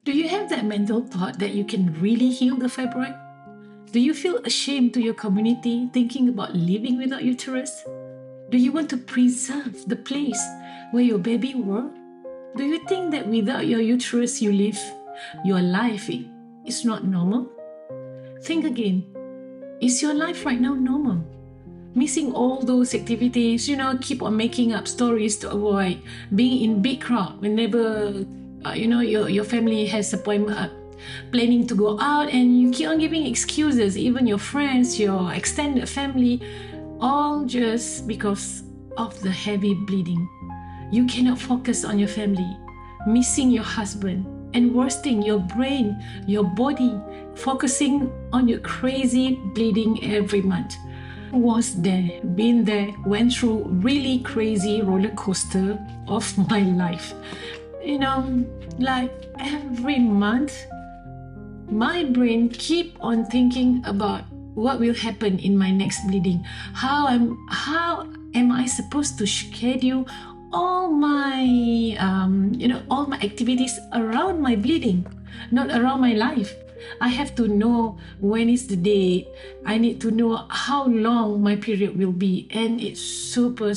Do you have that mental thought that you can really heal the fibroid? Do you feel ashamed to your community thinking about living without uterus? Do you want to preserve the place where your baby were? Do you think that without your uterus you live, your life is not normal? Think again. Is your life right now normal? Missing all those activities, keep on making up stories to avoid being in big crowd whenever, your family has appointment, planning to go out, and you keep on giving excuses, even your friends, your extended family, all just because of the heavy bleeding. You cannot focus on your family, missing your husband, and worst thing, your brain, your body, focusing on your crazy bleeding every month. Was there, been there, went through really crazy roller coaster of my life. Like every month, my brain keep on thinking about what will happen in my next bleeding. How am I supposed to schedule all my all my activities around my bleeding, not around my life? I have to know when is the date. I need to know how long my period will be, and it's super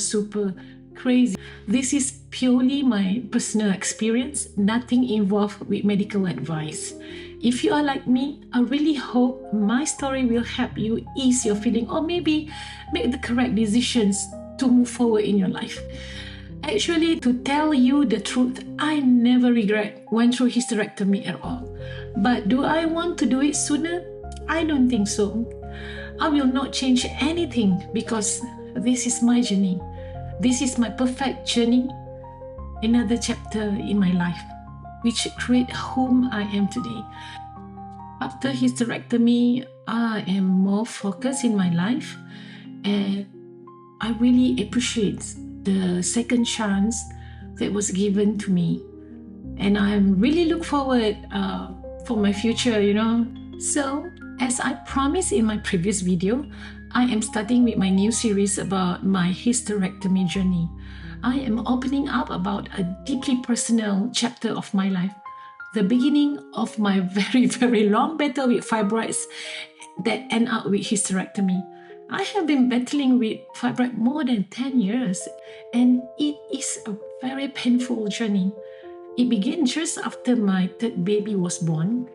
crazy. This is purely my personal experience, nothing involved with medical advice. If you are like me, I really hope my story will help you ease your feeling, or maybe make the correct decisions to move forward in your life. Actually, to tell you the truth, I never regret went through hysterectomy at all. But do I want to do it sooner? I don't think so. I will not change anything because this is my journey. This is my perfect journey, another chapter in my life, which create whom I am today. After hysterectomy, I am more focused in my life, and I really appreciate the second chance that was given to me, and I really look forward for my future. So as I promised in my previous video, I am starting with my new series about my hysterectomy journey. I am opening up about a deeply personal chapter of my life, the beginning of my very long battle with fibroids that end up with hysterectomy. I have been battling with fibroid more than 10 years, and it is a very painful journey. It began just after my third baby was born.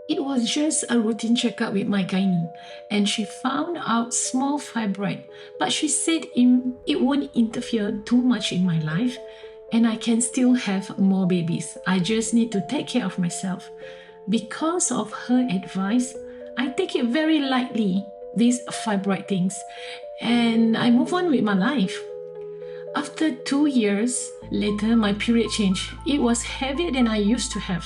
It was just a routine checkup with my gynae, and she found out small fibroid, but she said it won't interfere too much in my life, and I can still have more babies. I just need to take care of myself. Because of her advice, I take it very lightly, these fibroid things, and I move on with my life. After 2 years later, my period changed. It was heavier than I used to have.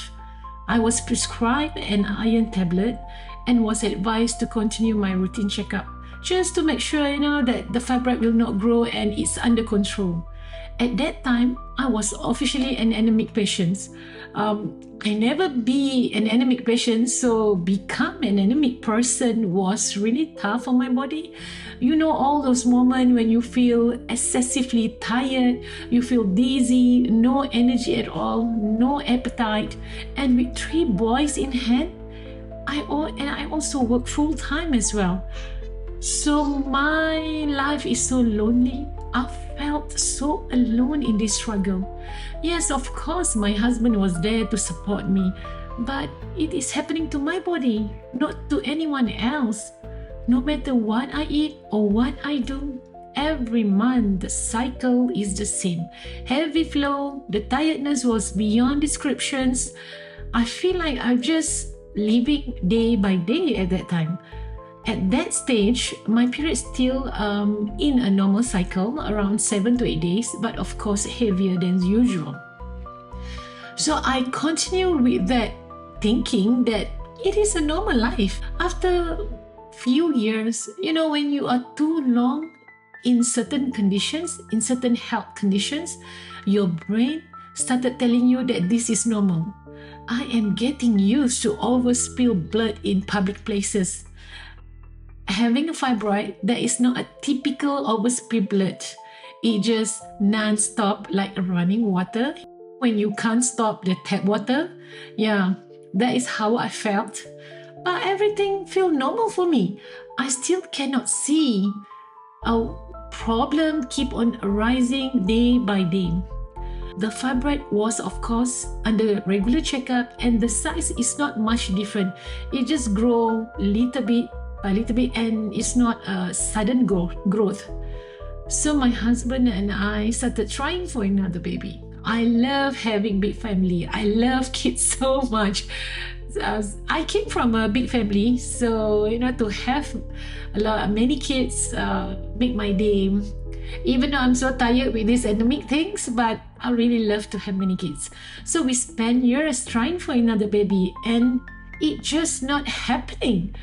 I was prescribed an iron tablet and was advised to continue my routine checkup, just to make sure that the fibroid will not grow and it's under control. At that time, I was officially an anemic patient. I never be an anemic patient, so become an anemic person was really tough on my body. All those moments when you feel excessively tired, you feel dizzy, no energy at all, no appetite, and with 3 boys in hand, I also work full time as well. So my life is so lonely. I felt so alone in this struggle. Yes, of course, my husband was there to support me, but it is happening to my body, not to anyone else. No matter what I eat or what I do, every month the cycle is the same. Heavy flow, the tiredness was beyond descriptions. I feel like I'm just living day by day at that time. At that stage, my period still in a normal cycle, around 7 to 8 days, but of course heavier than usual. So I continued with that, thinking that it is a normal life. After few years, when you are too long in certain conditions, in certain health conditions, your brain started telling you that this is normal. I am getting used to overspill blood in public places. Having a fibroid, that is not a typical overspill blood. It just non-stop like running water. when you can't stop the tap water. Yeah, that is how I felt. But everything felt normal for me. I still cannot see a problem keep on arising day by day. The fibroid was, of course, under regular checkup, and the size is not much different. It just grow little bit by little bit, and it's not a sudden growth. So my husband and I started trying for another baby. I love having big family. I love kids so much. I came from a big family, so to have many kids make my day. Even though I'm so tired with these endemic things, but I really love to have many kids. So we spent years trying for another baby, and it just not happening.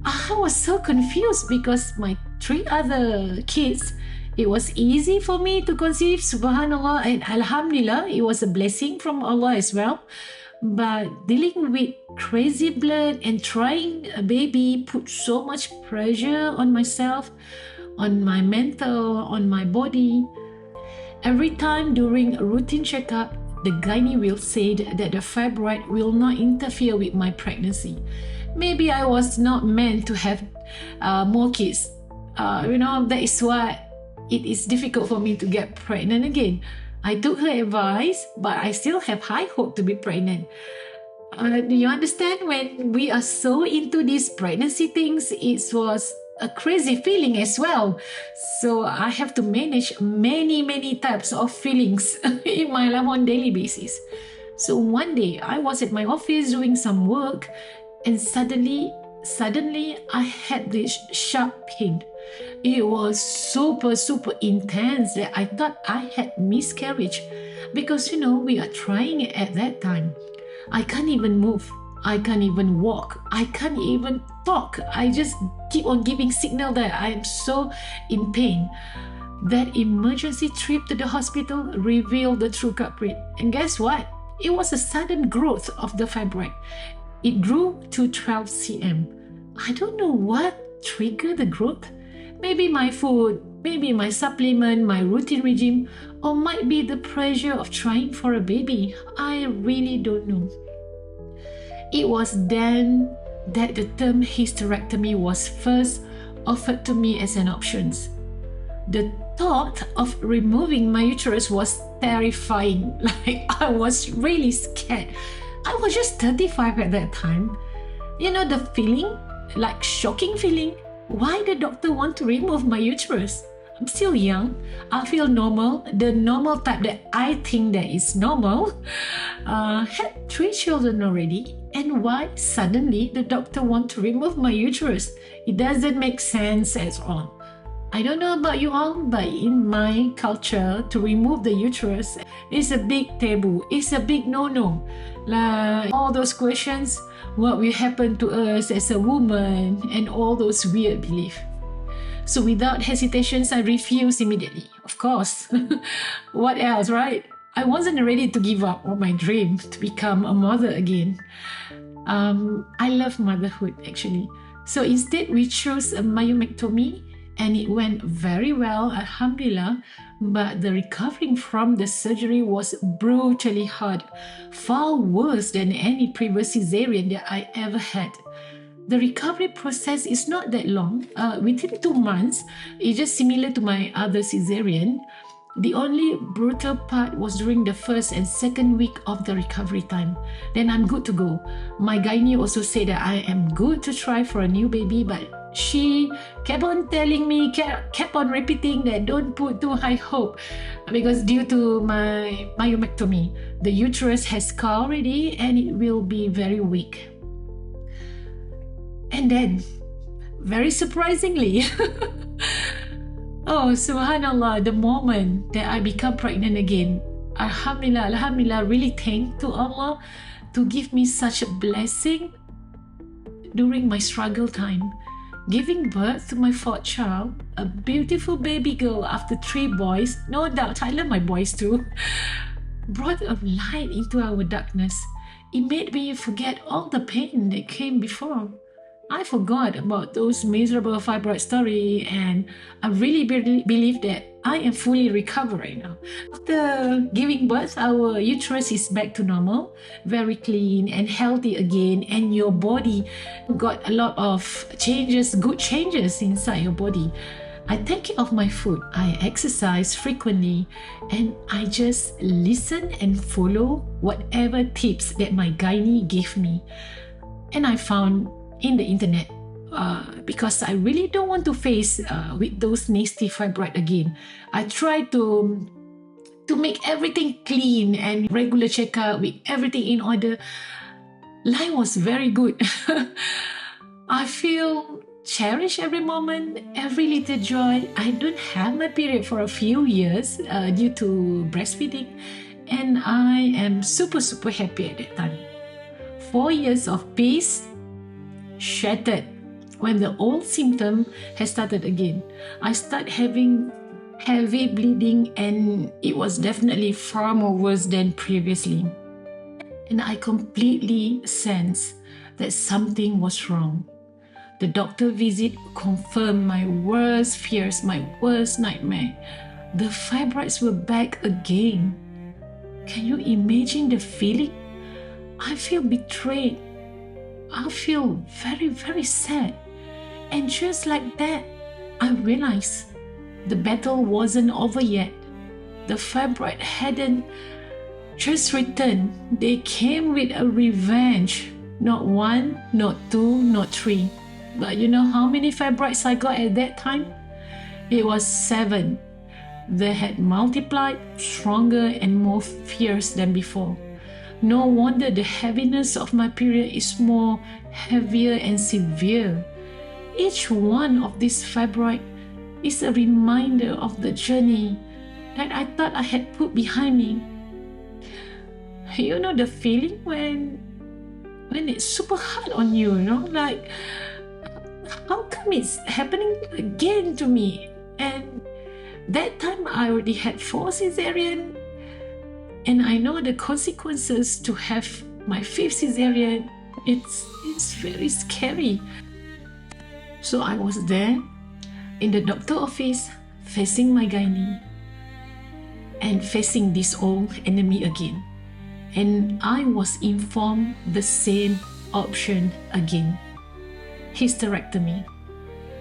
I was so confused because my 3 other kids, it was easy for me to conceive, subhanallah, and alhamdulillah, it was a blessing from Allah as well. But dealing with crazy blood and trying a baby put so much pressure on myself, on my mental, on my body. Every time during a routine checkup, the gynae will say that the fibroid will not interfere with my pregnancy. Maybe I was not meant to have more kids. That is why it is difficult for me to get pregnant again. I took her advice, but I still have high hope to be pregnant. Do you understand? When we are so into these pregnancy things, it was a crazy feeling as well. So I have to manage many types of feelings in my life on daily basis. So one day I was at my office doing some work, and suddenly I had this sharp pain. It was super intense that I thought I had miscarriage, because we are trying it at that time. I can't even move. I can't even walk. I can't even talk. I just keep on giving signal that I am so in pain. That emergency trip to the hospital revealed the true culprit. And guess what? It was a sudden growth of the fibroid. It grew to 12 cm. I don't know what triggered the growth. Maybe my food, maybe my supplement, my routine regime, or might be the pressure of trying for a baby. I really don't know. It was then that the term hysterectomy was first offered to me as an option. The thought of removing my uterus was terrifying. I was really scared. I was just 35 at that time. The feeling, shocking feeling. Why the doctor want to remove my uterus? I'm still young. I feel normal, the normal type that I think that is normal. Had 3 children already, and why suddenly the doctor want to remove my uterus? It doesn't make sense at all. I don't know about you all, but in my culture, to remove the uterus is a big taboo. It's a big no-no. All those questions, what will happen to us as a woman, and all those weird beliefs. So without hesitations, I refused immediately. Of course. What else, right? I wasn't ready to give up on my dream to become a mother again. I love motherhood, actually. So instead, we chose a myomectomy, and it went very well, alhamdulillah. But the recovering from the surgery was brutally hard, far worse than any previous cesarean that I ever had. The recovery process is not that long. Within 2 months, it's just similar to my other cesarean. The only brutal part was during the first and second week of the recovery time. Then I'm good to go. My gynae also said that I am good to try for a new baby, but she kept on telling me, kept on repeating that don't put too high hope, because due to my myomectomy, the uterus has scar already and it will be very weak. And then, very surprisingly, oh, subhanallah, the moment that I become pregnant again, alhamdulillah, really thank to Allah to give me such a blessing during my struggle time. Giving birth to my 4th child, a beautiful baby girl after 3 boys, no doubt, I love my boys too, brought a light into our darkness. It made me forget all the pain that came before. I forgot about those miserable fibroid story, and I really believe that I am fully recovering now. After giving birth, our uterus is back to normal, very clean and healthy again, and your body got a lot of changes, good changes inside your body. I take care of my food, I exercise frequently, and I just listen and follow whatever tips that my gynae gave me. And I found in the internet, because I really don't want to face with those nasty fibroid again. I try to make everything clean and regular checkup with everything in order. Life was very good. I feel cherish every moment, every little joy. I don't have my period for a few years due to breastfeeding, and I am super happy at that time. 4 years of peace shattered when the old symptom has started again. I start having heavy bleeding, and it was definitely far more worse than previously. And I completely sensed that something was wrong. The doctor visit confirmed my worst fears, my worst nightmare. The fibroids were back again. Can you imagine the feeling? I feel betrayed. I feel very sad. And just like that, I realized the battle wasn't over yet. The fibroid hadn't just returned. They came with a revenge. Not one, not two, not three. But you know how many fibroids I got at that time? It was 7. They had multiplied, stronger and more fierce than before. No wonder the heaviness of my period is more heavier and severe. Each one of these fibroids is a reminder of the journey that I thought I had put behind me. You know the feeling when it's super hard on you, like, how come it's happening again to me? And that time I already had 4 cesarean, and I know the consequences to have my 5th cesarean. It's very scary. So I was there in the doctor office, facing my gynae and facing this old enemy again. And I was informed the same option again: hysterectomy.